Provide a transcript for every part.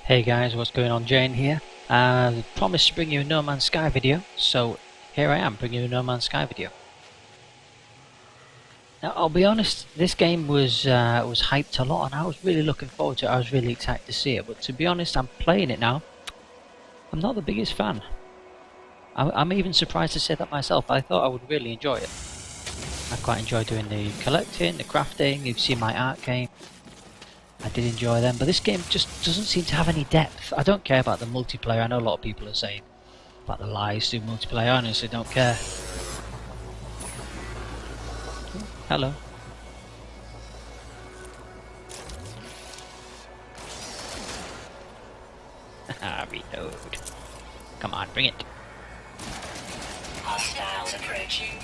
Hey guys, what's going on? Jane here. I promised to bring you a No Man's Sky video, so here I am bringing you a No Man's Sky video. Now I'll be honest, this game was hyped a lot and I was really looking forward to it. I was really excited to see it, but to be honest, I'm playing it now. I'm not the biggest fan. I'm even surprised to say that myself. I thought I would really enjoy it. I quite enjoy doing the collecting, the crafting. You've seen my art game. I did enjoy them, but this game just doesn't seem to have any depth. I don't care about the multiplayer. I know a lot of people are saying about the lies to multiplayer. I honestly don't care. Oh, hello. Haha, reload. Come on, bring it. Hostiles approaching.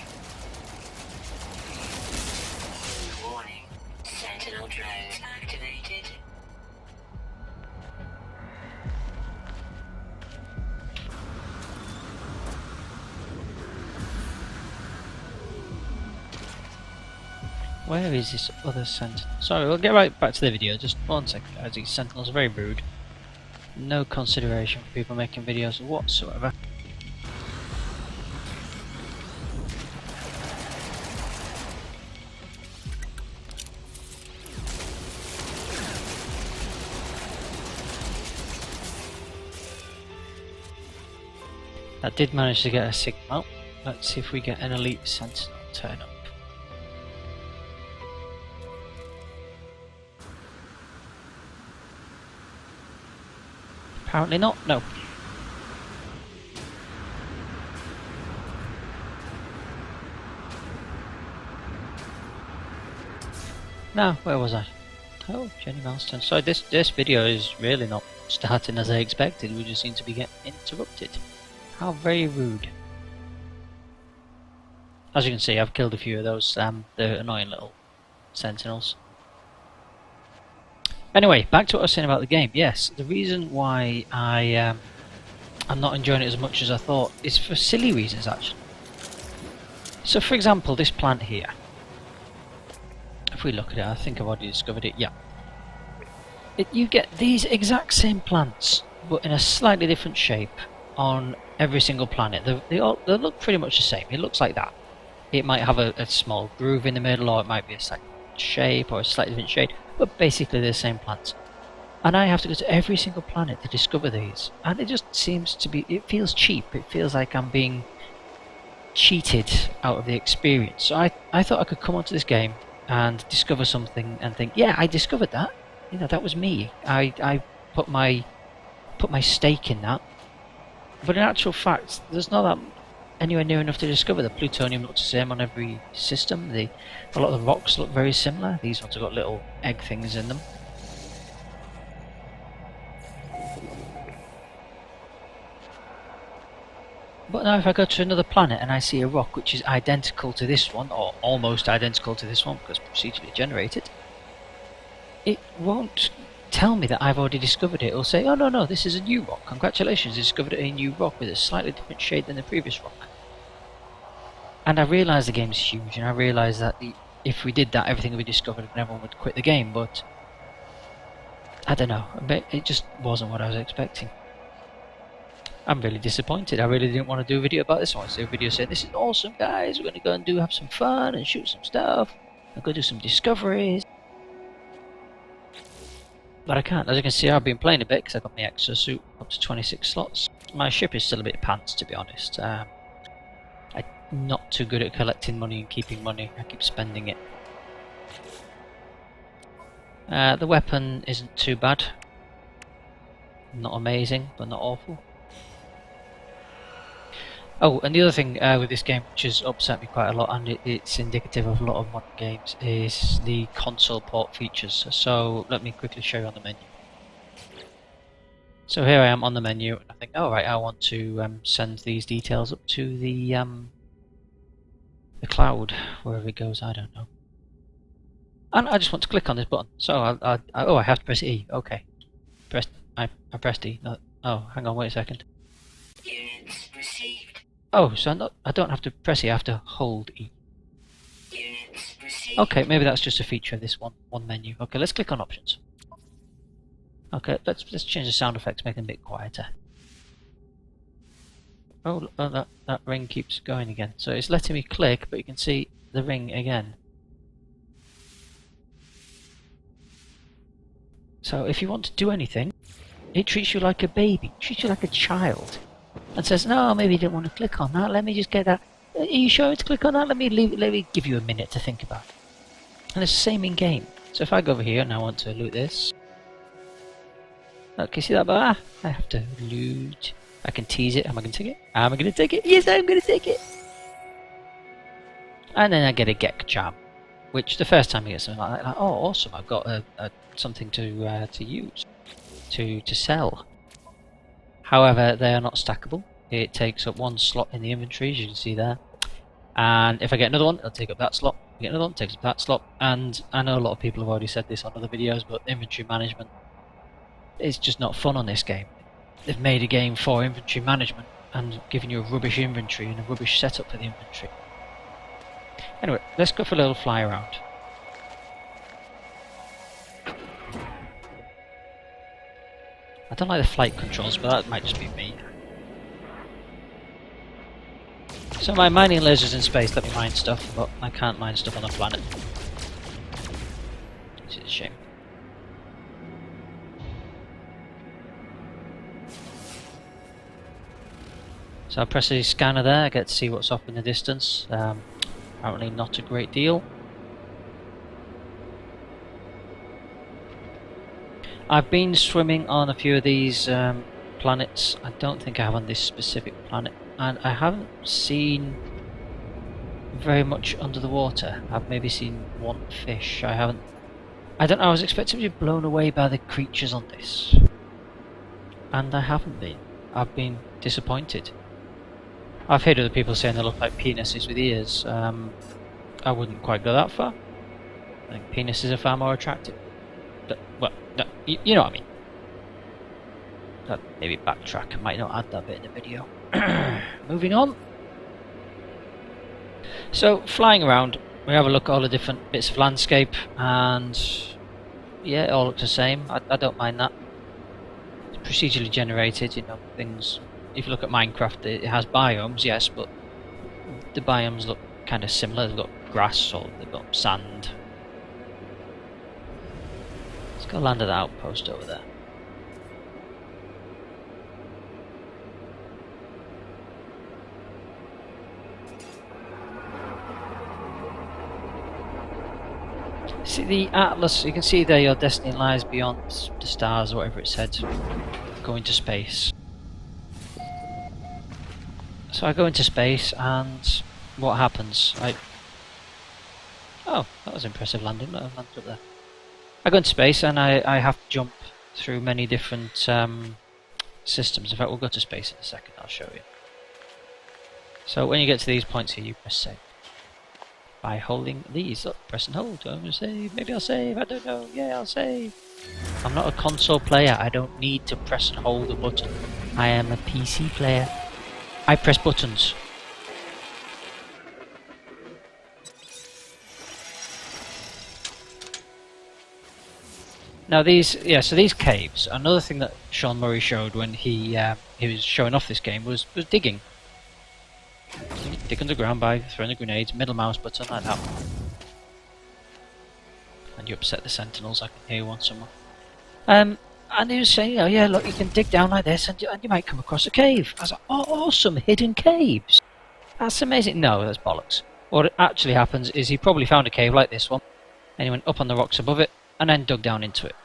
Warning. Sentinel drones activated. Where is this other sentinel? Sorry, we'll get right back to the video. Just 1 second, guys. These sentinels are very rude. No consideration for people making videos whatsoever. I did manage to get a signal. Let's see if we get an elite sentinel turn up. Apparently not, no. Now, where was I? Oh, Jenny Milestone. Sorry, this video is really not starting as I expected. We just seem to be getting interrupted. How very rude. As you can see, I've killed a few of those, the annoying little sentinels. Anyway, back to what I was saying about the game. Yes, the reason why I'm not enjoying it as much as I thought is for silly reasons, actually. So, for example, this plant here. If we look at it, I think I've already discovered it. Yeah. You get these exact same plants, but in a slightly different shape on every single planet. They look pretty much the same. It looks like that. It might have a small groove in the middle, or it might be a slight shape or a slightly different shade, but basically they're the same plants. And I have to go to every single planet to discover these, and it just seems to be, it feels cheap. It feels like I'm being cheated out of the experience. So I thought I could come onto this game and discover something and think, yeah, I discovered that. You know, that was me. I put my stake in that. But in actual fact, there's not that anywhere near enough to discover. The plutonium looks the same on every system. A lot of the rocks look very similar. These ones have got little egg things in them. But now if I go to another planet and I see a rock which is identical to this one, or almost identical to this one because procedurally generated, it won't tell me that I've already discovered it. It'll say, oh no, this is a new rock. Congratulations, you discovered a new rock with a slightly different shade than the previous rock. And I realise the game's huge, and I realise that if we did that, everything would be discovered and everyone would quit the game, but I don't know, it just wasn't what I was expecting. I'm really disappointed. I really didn't want to do a video about this. I wanted to do a video saying, this is awesome guys, we're going to go and have some fun and shoot some stuff, and go do some discoveries. But I can't. As you can see, I've been playing a bit because I got my exosuit up to 26 slots. My ship is still a bit pants, to be honest. I'm not too good at collecting money and keeping money. I keep spending it. The weapon isn't too bad. Not amazing, but not awful. Oh, and the other thing with this game, which has upset me quite a lot, and it's indicative of a lot of modern games, is the console port features. So let me quickly show you on the menu. So here I am on the menu, and I think, oh right, I want to send these details up to the cloud, wherever it goes, I don't know. And I just want to click on this button. So I have to press E. Okay, I pressed E. No, oh, hang on, wait a second. Units received. Oh, so I don't have to press E, I have to hold E. Units Proceed. Okay, maybe that's just a feature of this one menu. Okay, let's click on options. Okay, let's change the sound effects, make them a bit quieter. Oh, that ring keeps going again. So it's letting me click, but you can see the ring again. So if you want to do anything, it treats you like a baby, treats you like a child, and says, "No, maybe you didn't want to click on that. Let me just get that. Are you sure to click on that? Let me give you a minute to think about it." And it's the same in game. So if I go over here and I want to loot this, okay, see that bar? I have to loot. I can tease it. Am I going to take it? Am I going to take it? Yes, I'm going to take it. And then I get a get charm, which the first time you get something like that, like, oh, awesome! I've got something to use, to sell. However, they are not stackable. It takes up one slot in the inventory, as you can see there. And if I get another one, it'll take up that slot. If I get another one, it takes up that slot. And I know a lot of people have already said this on other videos, but inventory management is just not fun on this game. They've made a game for inventory management and given you a rubbish inventory and a rubbish setup for the inventory. Anyway, let's go for a little fly around. I don't like the flight controls, but that might just be me. So my mining lasers in space let me mine stuff, but I can't mine stuff on the planet. Which is a shame. So I press the scanner there, I get to see what's off in the distance. Apparently not a great deal. I've been swimming on a few of these planets. I don't think I have on this specific planet. And I haven't seen very much under the water. I've maybe seen one fish. I don't know, I was expecting to be blown away by the creatures on this. And I haven't been. I've been disappointed. I've heard other people saying they look like penises with ears. I wouldn't quite go that far. I think penises are far more attractive. But, well, no, you know what I mean. That maybe backtrack. I might not add that bit in the video. Moving on. So, flying around, we have a look at all the different bits of landscape, and yeah, it all looks the same. I don't mind that. It's procedurally generated, you know, things. If you look at Minecraft, it has biomes, yes, but the biomes look kind of similar. They've got grass or they've got sand. Let's go land at the outpost over there. See the atlas, you can see there your destiny lies beyond the stars, or whatever it said. Go into space. So I go into space, and what happens? Oh, that was impressive landing. I landed up there. I go into space, and I have to jump through many different systems. In fact, we'll go to space in a second. I'll show you. So when you get to these points here, you press save. By holding these. Look, press and hold. I'm going to save. Maybe I'll save. I don't know. Yeah, I'll save. I'm not a console player. I don't need to press and hold a button. I am a PC player. I press buttons. Now these, so these caves. Another thing that Sean Murray showed when he was showing off this game was digging. So you dig underground by throwing the grenades, middle mouse button like that. And you upset the sentinels. I can hear one somewhere. And he was saying, oh yeah, look, you can dig down like this and you might come across a cave. I was like, oh, awesome, hidden caves. That's amazing. No, that's bollocks. What actually happens is he probably found a cave like this one, and he went up on the rocks above it, and then dug down into it.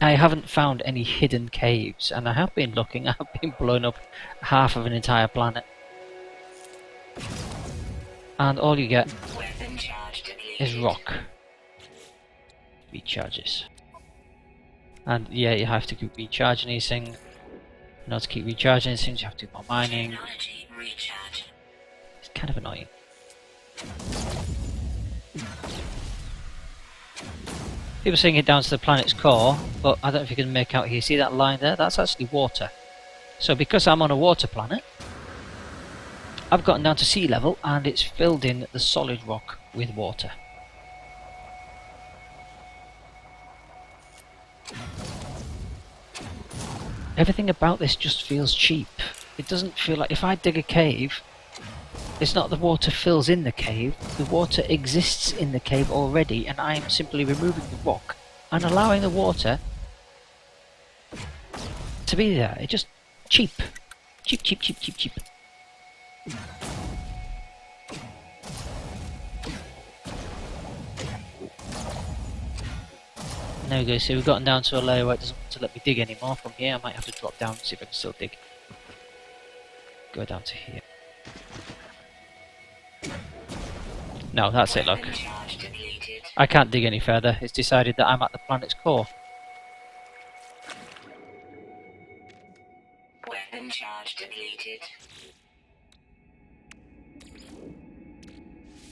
I haven't found any hidden caves, and I have been looking. I've been blowing up half of an entire planet. And all you get is rock. Recharges. And yeah, you have to keep recharging these things. In order to keep recharging these things, you have to do more mining. It's kind of annoying. People saying it down to the planet's core, but I don't know if you can make out here. See that line there? That's actually water. So because I'm on a water planet, I've gotten down to sea level and it's filled in the solid rock with water. Everything about this just feels cheap. It doesn't feel like if I dig a cave, it's not the water fills in the cave, the water exists in the cave already and I am simply removing the rock and allowing the water to be there. It's just cheap. Cheap, cheap, cheap, cheap, cheap. There we go, so we've gotten down to a layer where it doesn't want to let me dig anymore. From here I might have to drop down and see if I can still dig. Go down to here. No, that's it, look. Weapon charge depleted. I can't dig any further. It's decided that I'm at the planet's core. Weapon charge depleted.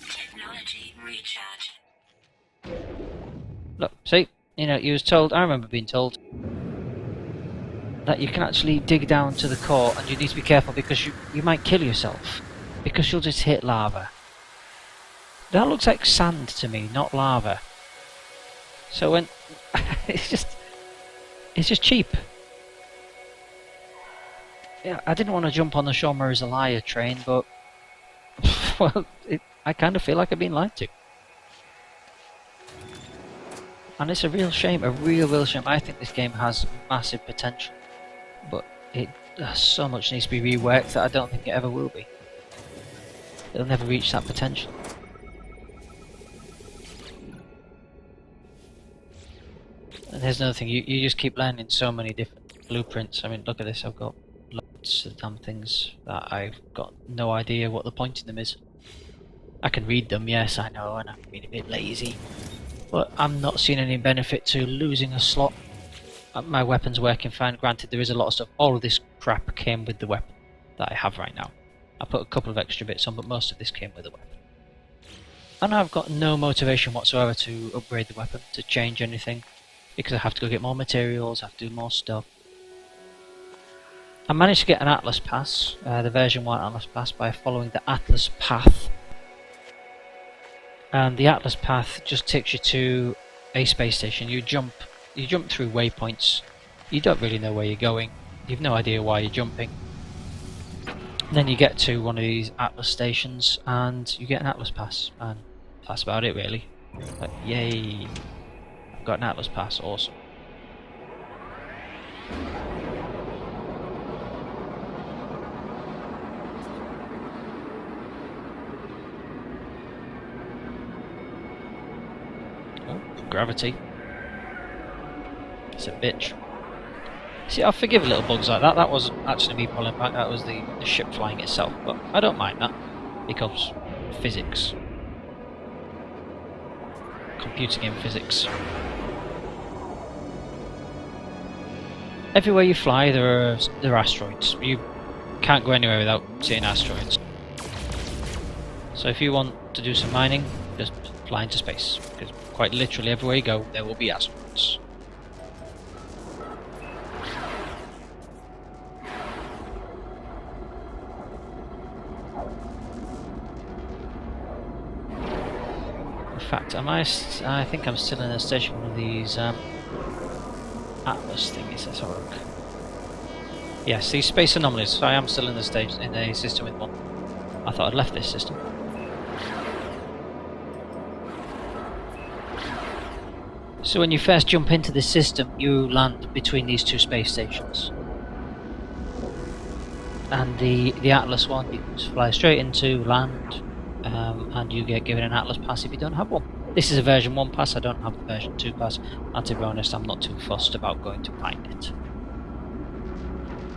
Technology recharge. Look, see? You know, you was told, I remember being told, that you can actually dig down to the core and you need to be careful because you might kill yourself. Because you'll just hit lava. That looks like sand to me, not lava. So when... it's just cheap. Yeah, I didn't want to jump on the Shoma is a liar train, but... well, I kind of feel like I've been lied to. And it's a real shame, a real shame. I think this game has massive potential. But so much needs to be reworked that I don't think it ever will be. It'll never reach that potential. And there's another thing, you just keep learning so many different blueprints. I mean, look at this, I've got lots of damn things that I've got no idea what the point in them is. I can read them, yes, I know, and I'm being a bit lazy. But I'm not seeing any benefit to losing a slot. My weapon's working fine, granted there is a lot of stuff. All of this crap came with the weapon that I have right now. I put a couple of extra bits on, but most of this came with the weapon. And I've got no motivation whatsoever to upgrade the weapon, to change anything. Because I have to go get more materials, I have to do more stuff. I managed to get an Atlas Pass, the version 1 Atlas Pass, by following the Atlas Path. And the Atlas Path just takes you to a space station. You jump through waypoints. You don't really know where you're going. You've no idea why you're jumping. And then you get to one of these Atlas stations and you get an Atlas Pass. And that's about it really. But yay! I've got an Atlas Pass, awesome. Oh, gravity. It's a bitch. See, I forgive little bugs like that. That wasn't actually me pulling back, that was the ship flying itself. But I don't mind that, because physics. Computer game physics. Everywhere you fly, there are asteroids. You can't go anywhere without seeing asteroids. So if you want to do some mining, just fly into space. Because quite literally everywhere you go, there will be asteroids. In fact, I think I'm still in a station one of these Atlas thingies. Let's have a look. Yes, these space anomalies. So I am still in the stage in a system with one. I thought I'd left this system. So when you first jump into this system, you land between these two space stations. And the Atlas one, you can just fly straight into, land, and you get given an Atlas Pass if you don't have one. This is a version 1 pass, I don't have the version 2 pass, and to be honest I'm not too fussed about going to find it.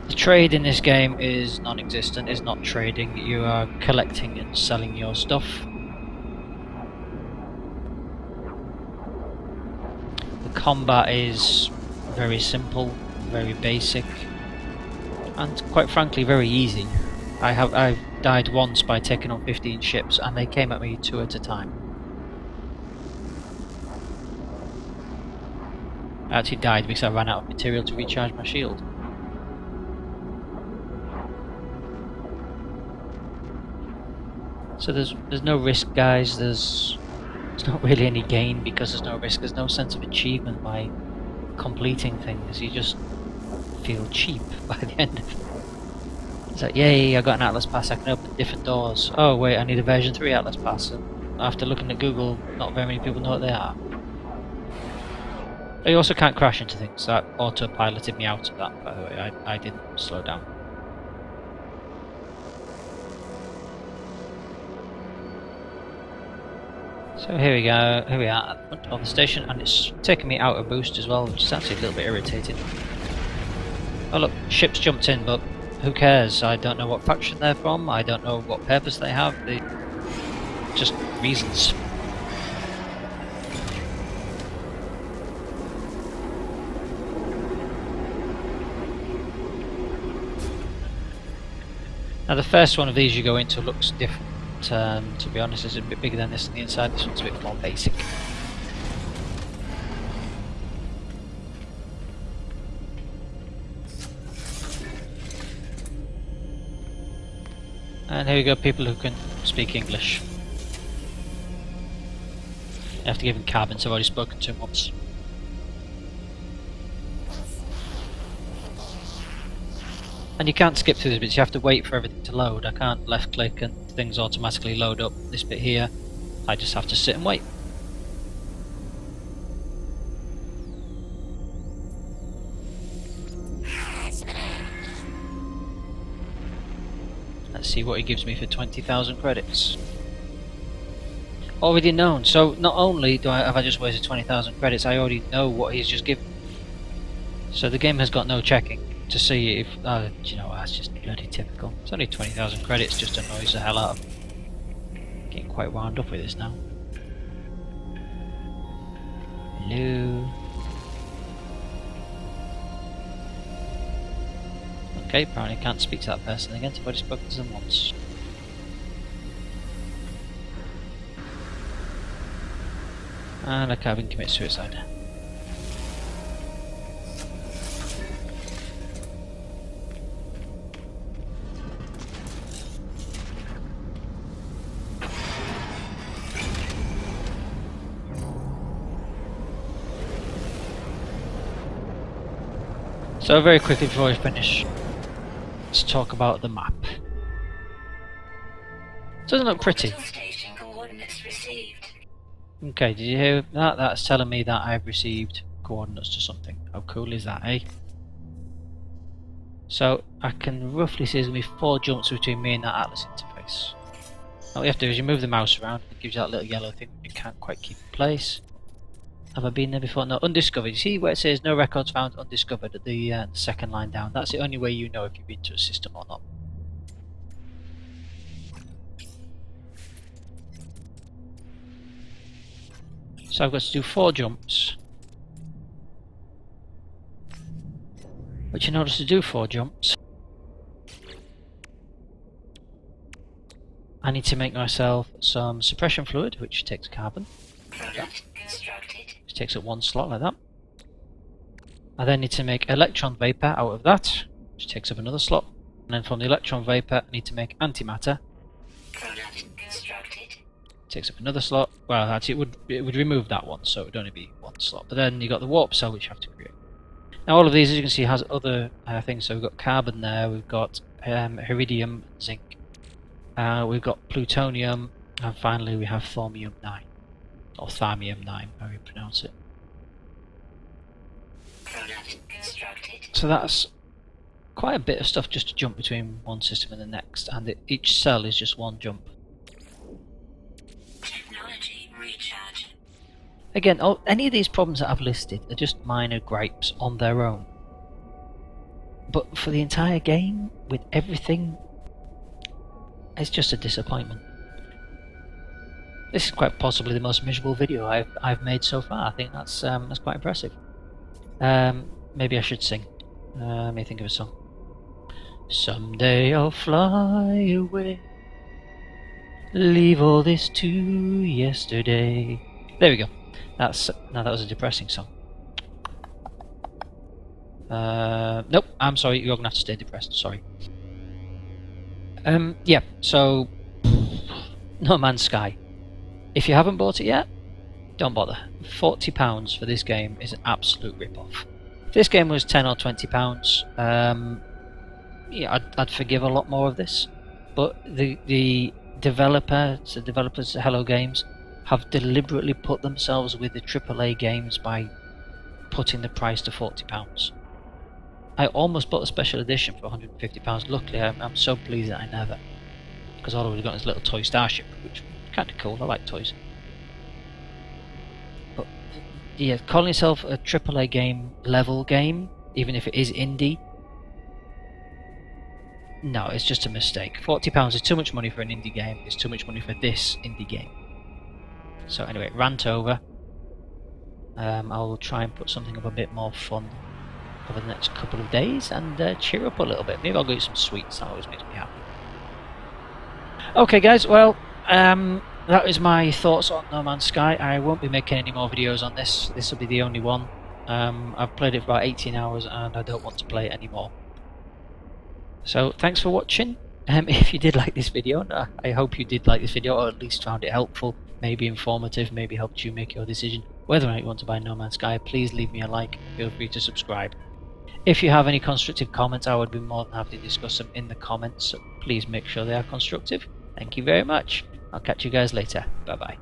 The trade in this game is non-existent, it's not trading, you are collecting and selling your stuff. The combat is very simple, very basic, and quite frankly very easy. I've died once by taking on 15 ships and they came at me 2 at a time. I actually died because I ran out of material to recharge my shield. So there's no risk, guys. There's not really any gain because there's no risk. There's no sense of achievement by completing things. You just feel cheap by the end of it. It's like, yay, I got an Atlas Pass, I can open different doors. Oh wait, I need a version 3 Atlas Pass. And after looking at Google, not very many people know what they are. But you also can't crash into things. That autopiloted me out of that, by the way. I didn't slow down. So here we go, here we are at the front of the station, and it's taking me out of boost as well, which is actually a little bit irritating. Oh look, ships jumped in, but who cares? I don't know what faction they're from, I don't know what purpose they have, they just reasons. Now the first one of these you go into looks different. To be honest, it's a bit bigger than this on the inside. This one's a bit more basic. And here we go, people who can speak English. You have to give him carbon, so I've already spoken to him once. And you can't skip through these bits, you have to wait for everything to load. I can't left click and things automatically load up this bit here. I just have to sit and wait. Let's see what he gives me for 20,000 credits. Already known, so not only have I just wasted 20,000 credits, I already know what he's just given. So the game has got no checking to see if... do you know what, that's just bloody typical. It's only 20,000 credits, just annoys the hell out of me. Getting quite wound up with this now. Hello? Okay, apparently I can't speak to that person again, so I've already spoken to them once. And a cabin commits suicide. So very quickly before we finish, let's talk about the map. It doesn't look pretty. Station coordinates received. Okay, did you hear that? That's telling me that I've received coordinates to something. How cool is that, eh? So I can roughly see there's going to be 4 jumps between me and that Atlas interface. All you have to do is you move the mouse around, it gives you that little yellow thing you can't quite keep in place. Have I been there before? No, undiscovered. You see where it says no records found, undiscovered at the second line down? That's the only way you know if you've been to a system or not. So I've got to do 4 jumps. Which in order to do 4 jumps, I need to make myself some suppression fluid, which takes carbon. Product constructed. Which takes up 1 slot like that. I then need to make electron vapor out of that, which takes up another slot. And then from the electron vapor, I need to make antimatter. Product constructed. Takes up another slot. Well, actually, it would remove that one, so it would only be 1 slot. But then you got the warp cell, which you have to create. Now, all of these, as you can see, has other things. So we've got carbon there, we've got iridium, zinc, we've got plutonium, and finally we have thorium-9, or thalmium-9, how you pronounce it. Product constructed. So that's quite a bit of stuff just to jump between one system and the next, and each cell is just 1 jump. Technology recharge. Again, any of these problems that I've listed are just minor gripes on their own. But for the entire game, with everything, it's just a disappointment. This is quite possibly the most miserable video I've made so far. I think that's quite impressive. Maybe I should sing. Let me think of a song. Someday I'll fly away, leave all this to yesterday. There we go. Now that was a depressing song. Nope, I'm sorry, you're gonna have to stay depressed, sorry. Yeah, so No Man's Sky. If you haven't bought it yet, don't bother. £40 for this game is an absolute rip-off. If this game was £10 or £20, yeah, I'd forgive a lot more of this. But the developers of Hello Games have deliberately put themselves with the AAA games by putting the price to £40. I almost bought a special edition for £150. Luckily, I'm so pleased that I never, because all I would have got is a little toy starship, which is kind of cool. I like toys. But yeah, calling yourself a AAA game level game, even if it is indie, no, it's just a mistake. £40 is too much money for an indie game. It's too much money for this indie game. So anyway, rant over. I'll try and put something up a bit more fun over the next couple of days and cheer up a little bit. Maybe I'll go eat some sweets. That always makes me happy. Okay, guys. Well, that is my thoughts on No Man's Sky. I won't be making any more videos on this. This will be the only one. I've played it for about 18 hours and I don't want to play it anymore. So thanks for watching. If you did like this video, I hope you did like this video, or at least found it helpful, maybe informative, maybe helped you make your decision whether or not you want to buy No Man's Sky. Please leave me a like, feel free to subscribe. If you have any constructive comments, I would be more than happy to discuss them in the comments, so please make sure they are constructive. Thank you very much. I'll catch you guys later. Bye bye.